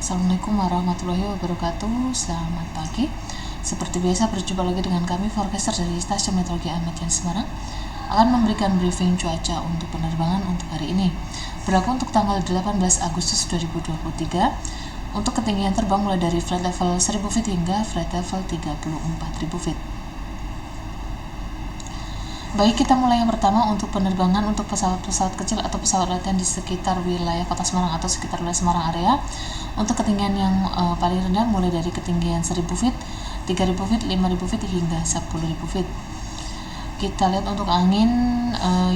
Assalamualaikum warahmatullahi wabarakatuh. Selamat pagi. Seperti biasa berjumpa lagi dengan kami forecaster dari Stasiun Meteorologi Ahmad Yani Semarang akan memberikan briefing cuaca untuk penerbangan untuk hari ini. Berlaku untuk tanggal 18 Agustus 2023. Untuk ketinggian terbang mulai dari flight level 1000 feet hingga flight level 34.000 feet. Baik, kita mulai yang pertama untuk penerbangan untuk pesawat-pesawat kecil atau pesawat latihan di sekitar wilayah Kota Semarang atau sekitar wilayah Semarang area. Untuk ketinggian yang paling rendah mulai dari ketinggian 1000 feet, 3000 feet, 5000 feet hingga 10.000 feet. Kita lihat untuk angin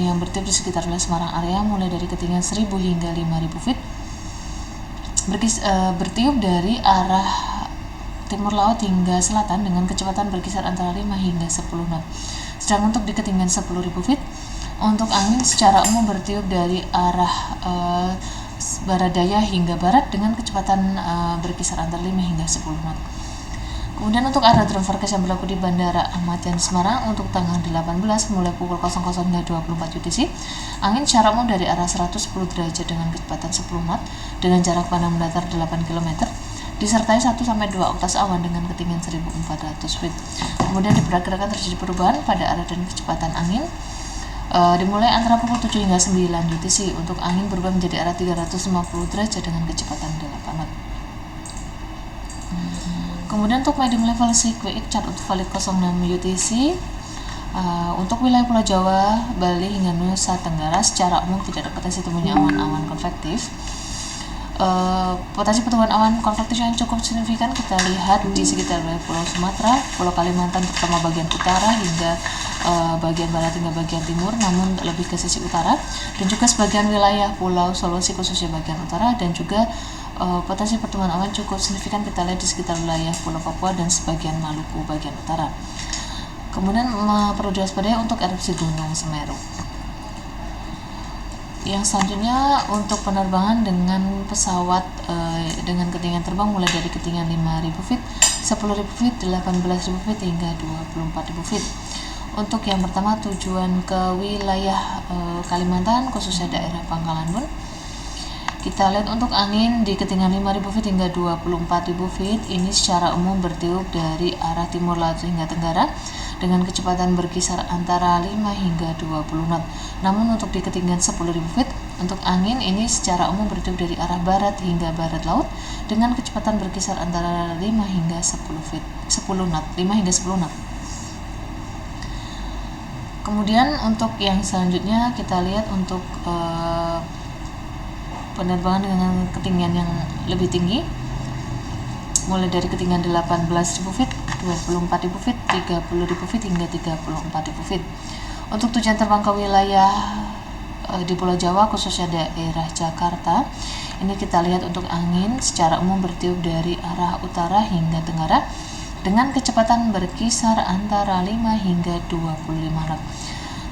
yang bertiup di sekitar wilayah Semarang area mulai dari ketinggian 1000 hingga 5000 feet. Bertiup dari arah timur laut hingga selatan dengan kecepatan berkisar antara 5 hingga 10 knot. Sedang untuk di ketinggian 10.000 feet, untuk angin secara umum bertiup dari arah barat daya hingga barat dengan kecepatan berkisar antara 5 hingga 10 knot. Kemudian untuk aerodrome forecast yang berlaku di Bandara Ahmad Yani Semarang untuk tanggal 18 mulai pukul 00 hingga 24 UTC, angin secara umum dari arah 110 derajat dengan kecepatan 10 knot dengan jarak pandang mendatar 8 km. Disertai 1-2 oktas awan dengan ketinggian 1400 feet. Kemudian diperkirakan terjadi perubahan pada arah dan kecepatan angin dimulai antara pukul 7 hingga 9 UTC. Untuk angin berubah menjadi arah 350 derajat dengan kecepatan 8 knot. Kemudian untuk medium level seismic chart untuk valid 06 UTC untuk wilayah Pulau Jawa, Bali hingga Nusa Tenggara secara umum tidak ada potensi temunya awan-awan konvektif. Potensi pertumbuhan awan konvektif yang cukup signifikan kita lihat di sekitar wilayah Pulau Sumatera, Pulau Kalimantan terutama bagian utara hingga bagian barat hingga bagian timur, namun lebih ke sisi utara, dan juga sebagian wilayah Pulau Sulawesi khususnya bagian utara, dan juga potensi pertumbuhan awan cukup signifikan kita lihat di sekitar wilayah Pulau Papua dan sebagian Maluku bagian utara. Kemudian perlu diwaspadai untuk erupsi Gunung Semeru. Yang selanjutnya untuk penerbangan dengan pesawat dengan ketinggian terbang mulai dari ketinggian 5.000 feet, 10.000 feet, 18.000 feet hingga 24.000 feet. Untuk yang pertama tujuan ke wilayah Kalimantan khususnya daerah Pangkalan Bun. Kita lihat untuk angin di ketinggian 5.000 feet hingga 24.000 feet ini secara umum bertiup dari arah timur laut hingga tenggara dengan kecepatan berkisar antara 5 hingga 20 knot. Namun untuk di ketinggian 10.000 feet, untuk angin ini secara umum bertiup dari arah barat hingga barat laut dengan kecepatan berkisar antara 5 hingga 10 feet, 10 knot, 5 hingga 10 knot. Kemudian untuk yang selanjutnya kita lihat untuk penerbangan dengan ketinggian yang lebih tinggi mulai dari ketinggian 18.000 feet, 24.000 feet, 30.000 feet hingga 34.000 feet. Untuk tujuan terbang ke wilayah di Pulau Jawa khususnya daerah Jakarta, ini kita lihat untuk angin secara umum bertiup dari arah utara hingga tenggara dengan kecepatan berkisar antara 5 hingga 25 knot.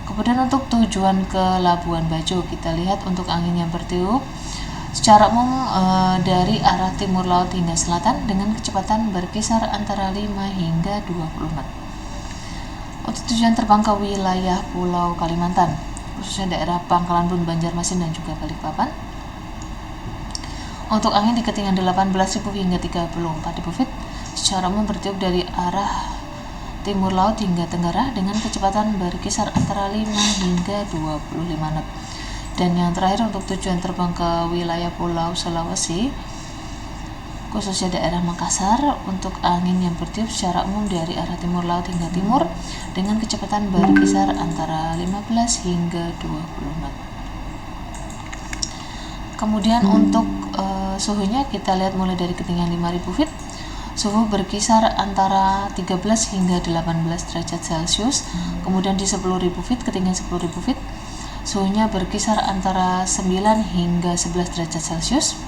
Kemudian untuk tujuan ke Labuan Bajo, kita lihat untuk angin yang bertiup secara umum dari arah timur laut hingga selatan dengan kecepatan berkisar antara 5 hingga 20 knot. Untuk tujuan terbang ke wilayah Pulau Kalimantan, khususnya daerah Pangkalan Bun, Banjarmasin dan juga Balikpapan. Untuk angin di ketinggian 18.000 hingga 34.000 feet, secara umum bertiup dari arah timur laut hingga tenggara dengan kecepatan berkisar antara 5 hingga 25 knot. Dan yang terakhir untuk tujuan terbang ke wilayah Pulau Sulawesi khususnya daerah Makassar, untuk angin yang bertiup secara umum dari arah timur laut hingga timur dengan kecepatan berkisar antara 15 hingga 20 knot. Kemudian untuk suhunya kita lihat mulai dari ketinggian 5.000 feet, suhu berkisar antara 13 hingga 18 derajat Celcius. Kemudian di 10.000 feet, ketinggian 10.000 feet, suhunya berkisar antara 9 hingga 11 derajat Celcius.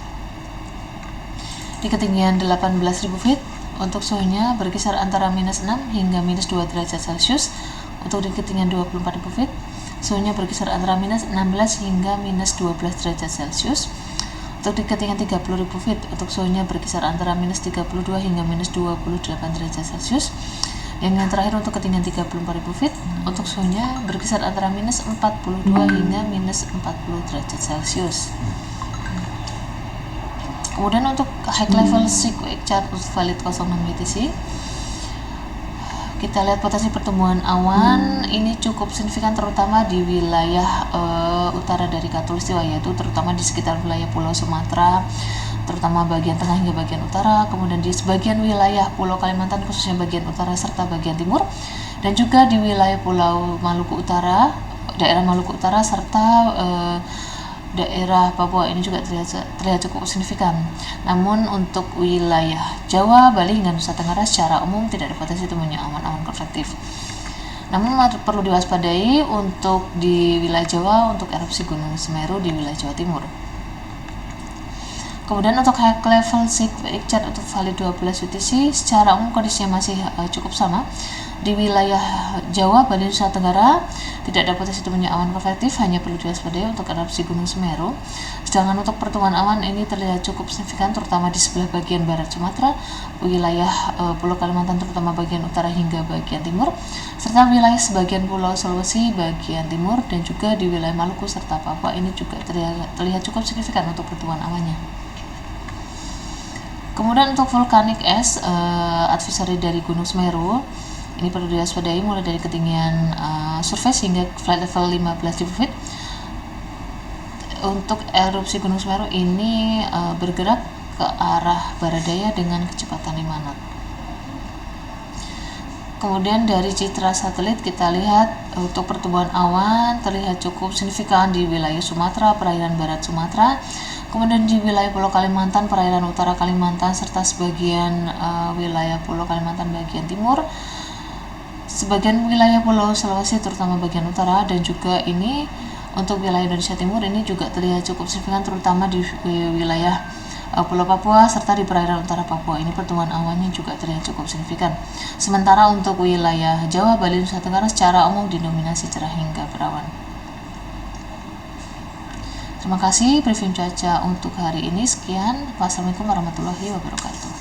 Di ketinggian 18.000 feet, untuk suhunya berkisar antara minus 6 hingga minus 2 derajat Celcius. Untuk di ketinggian 24.000 feet, suhunya berkisar antara minus 16 hingga minus 12 derajat Celcius. Untuk di ketinggian 30.000 feet, untuk suhunya berkisar antara minus 32 hingga minus 28 derajat Celcius. Yang terakhir untuk ketinggian 34.000 feet, untuk suhunya berkisar antara minus 42 hingga minus 40 derajat Celcius. Kemudian untuk high level seismic chart valid 06 UTC, kita lihat potensi pertumbuhan awan ini cukup signifikan terutama di wilayah utara dari Katulistiwa, yaitu terutama di sekitar wilayah Pulau Sumatera, terutama bagian tengah hingga bagian utara, kemudian di sebagian wilayah Pulau Kalimantan khususnya bagian utara serta bagian timur, dan juga di wilayah Pulau Maluku Utara, daerah Maluku Utara serta daerah Papua ini juga terlihat cukup signifikan. Namun untuk wilayah Jawa, Bali hingga Nusa Tenggara secara umum tidak ada potensi temunya awan-awan konvektif. Namun perlu diwaspadai untuk di wilayah Jawa untuk erupsi Gunung Semeru di wilayah Jawa Timur. Kemudian untuk high level seismic chart untuk valid 12 UTC secara umum kondisinya masih cukup sama. Di wilayah Jawa, Bali, Nusa Tenggara tidak ada potensi temunya awan konvektif, hanya perlu diwaspadai untuk erupsi Gunung Semeru. Sedangkan untuk pertumbuhan awan ini terlihat cukup signifikan terutama di sebelah bagian barat Sumatera, wilayah Pulau Kalimantan terutama bagian utara hingga bagian timur, serta wilayah sebagian Pulau Sulawesi bagian timur, dan juga di wilayah Maluku serta Papua ini juga terlihat cukup signifikan untuk pertumbuhan awannya. Kemudian untuk volcanic ash advisory dari Gunung Semeru ini perlu diwaspadai mulai dari ketinggian surface hingga flight level 15.000 feet. Untuk erupsi Gunung Semeru ini bergerak ke arah barat daya dengan kecepatan 5 knot. Kemudian dari citra satelit kita lihat untuk pertumbuhan awan terlihat cukup signifikan di wilayah Sumatera, perairan barat Sumatera, kemudian di wilayah Pulau Kalimantan, perairan utara Kalimantan, serta sebagian wilayah Pulau Kalimantan bagian timur, sebagian wilayah Pulau Sulawesi terutama bagian utara, dan juga ini untuk wilayah Indonesia Timur ini juga terlihat cukup signifikan terutama di wilayah Pulau Papua serta di perairan utara Papua. Ini pertumbuhan awannya juga terlihat cukup signifikan. Sementara untuk wilayah Jawa, Bali, Nusa Tenggara secara umum didominasi cerah hingga berawan. Terima kasih briefing cuaca untuk hari ini. Sekian. Wassalamualaikum warahmatullahi wabarakatuh.